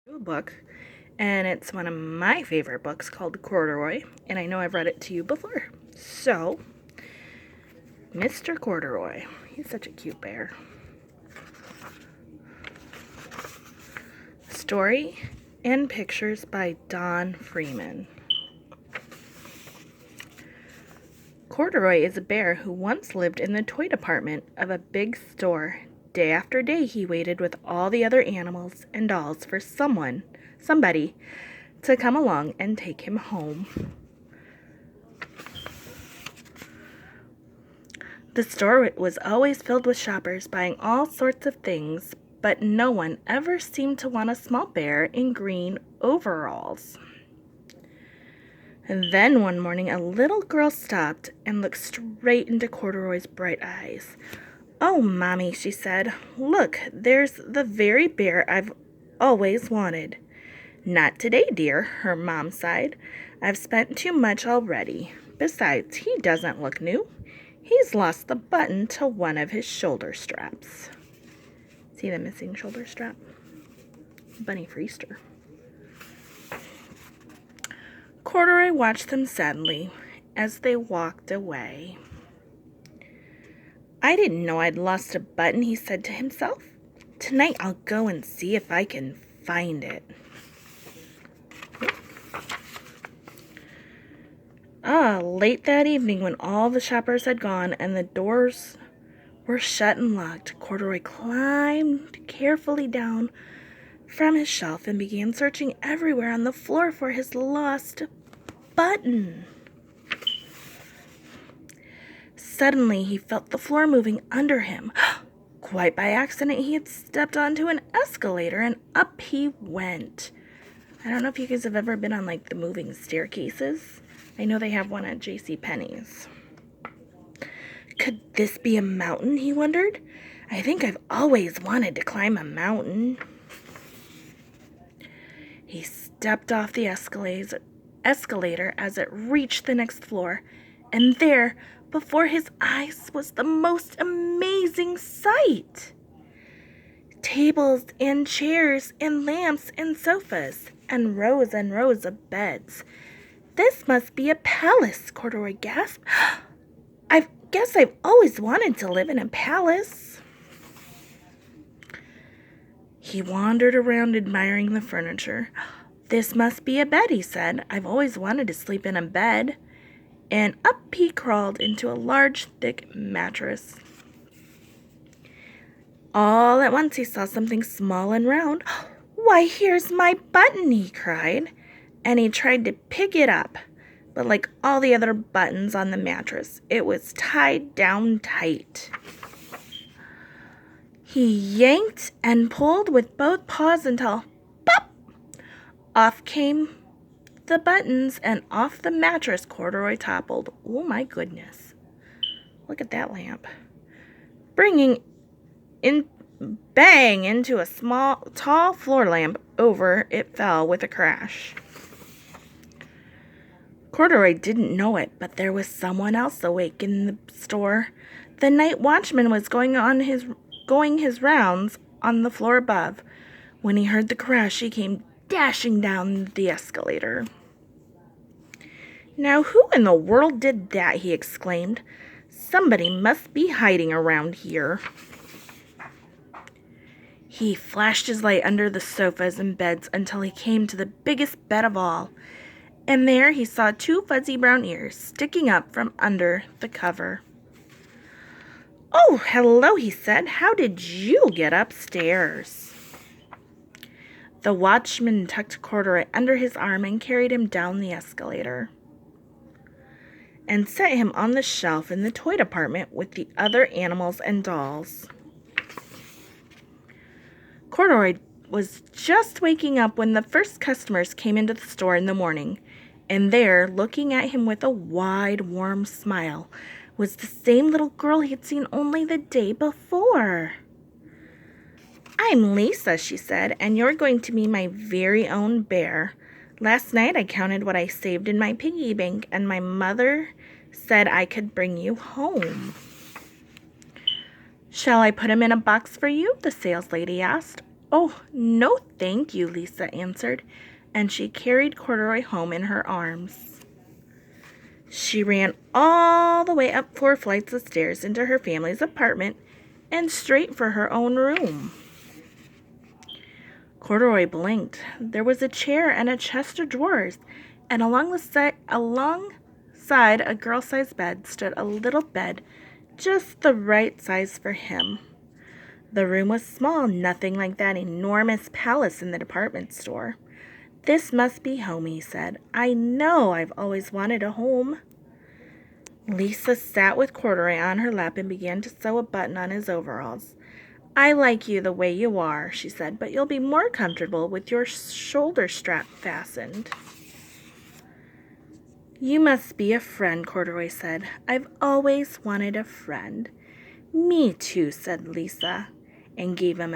A book, and it's one of my favorite books called Corduroy, and I know I've read it to you before. So, Mr. Corduroy, he's such a cute bear. Story and pictures by Don Freeman. Corduroy is a bear who once lived in the toy department of a big store. Day after day, he waited with all the other animals and dolls for somebody, to come along and take him home. The store was always filled with shoppers buying all sorts of things, but no one ever seemed to want a small bear in green overalls. And then one morning, a little girl stopped and looked straight into Corduroy's bright eyes. "Oh, Mommy," she said, "look, there's the very bear I've always wanted." "Not today, dear," her mom sighed. "I've spent too much already. Besides, he doesn't look new. He's lost the button to one of his shoulder straps." See the missing shoulder strap? Bunny Freester. Corduroy watched them sadly as they walked away. "I didn't know I'd lost a button," he said to himself. "Tonight I'll go and see if I can find it." Late that evening, when all the shoppers had gone and the doors were shut and locked, Corduroy climbed carefully down from his shelf and began searching everywhere on the floor for his lost button. Suddenly, he felt the floor moving under him. Quite by accident, he had stepped onto an escalator and up he went. I don't know if you guys have ever been on like the moving staircases. I know they have one at JCPenney's. Could this be a mountain, he wondered? I think I've always wanted to climb a mountain. He stepped off the escalator as it reached the next floor, and there, before his eyes, was the most amazing sight. Tables and chairs and lamps and sofas and rows of beds. "This must be a palace," Corduroy gasped. "I guess I've always wanted to live in a palace." He wandered around admiring the furniture. "This must be a bed," he said. "I've always wanted to sleep in a bed." And up he crawled into a large, thick mattress. All at once he saw something small and round. "Why, here's my button," he cried. And he tried to pick it up, but like all the other buttons on the mattress, it was tied down tight. He yanked and pulled with both paws until, pop! Off came the buttons, and off the mattress Corduroy toppled. Oh my goodness. Look at that lamp. Bringing in bang into a tall floor lamp. Over it fell with a crash. Corduroy didn't know it, but there was someone else awake in the store. The night watchman was going his rounds on the floor above. When he heard the crash, he came dashing down the escalator. "Now, who in the world did that?" he exclaimed. "Somebody must be hiding around here." He flashed his light under the sofas and beds until he came to the biggest bed of all, and there he saw two fuzzy brown ears sticking up from under the cover. "Oh, hello," he said. "How did you get upstairs?" The watchman tucked Corduroy under his arm and carried him down the escalator and set him on the shelf in the toy department with the other animals and dolls. Corduroy was just waking up when the first customers came into the store in the morning, and there, looking at him with a wide, warm smile, was the same little girl he had seen only the day before. "I'm Lisa," she said, "and you're going to be my very own bear. Last night I counted what I saved in my piggy bank, and my mother said I could bring you home." "Shall I put him in a box for you?" the saleslady asked. Oh, no thank you, Lisa answered, and she carried Corduroy home in her arms. She ran all the way up 4 flights of stairs into her family's apartment and straight for her own room. Corduroy blinked. There was a chair and a chest of drawers, and alongside a girl-sized bed stood a little bed just the right size for him. The room was small, nothing like that enormous palace in the department store. "This must be home," he said. "I know I've always wanted a home." Lisa sat with Corduroy on her lap and began to sew a button on his overalls. "I like you the way you are," she said, "but you'll be more comfortable with your shoulder strap fastened." "You must be a friend," Corduroy said. "I've always wanted a friend." "Me too," said Lisa, and gave him